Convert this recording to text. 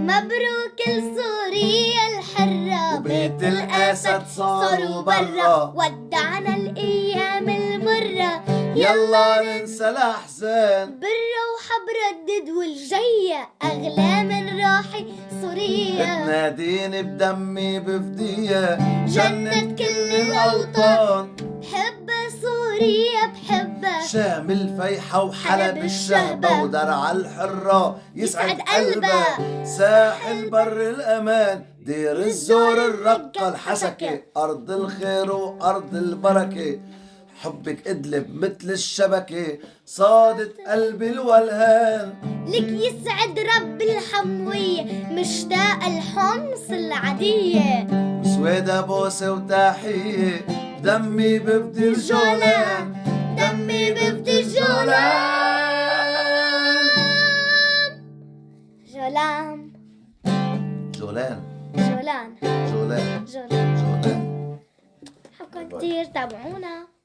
مبروك لسوريا الحرة، وبيت الأسد صاروا برا، ودعنا الأيام المرة، يلا ننسى الأحزان، برا وحب ردد والجاية أغلى من راحي سوريا، تناديني بدمي بفدية جنة كل الأوطان، بحبها سوريا بحبها، شام الفيحة وحلب الشهبة ودرع الحرة يسعد قلبها، ساحل بر الأمان دير الزور الرقة الحسكة، أرض الخير وأرض البركة، حبك ادلب مثل الشبكة صادت قلبي الولهان، لك يسعد رب الحموية مشتاقة الحمص العادية، سويدة بوسة وتحية دمي بفدي الجولان، دمي بفدي الجولان، جولان جولان جولان جولان جولان. جولان. حبكم كتير، تابعونا.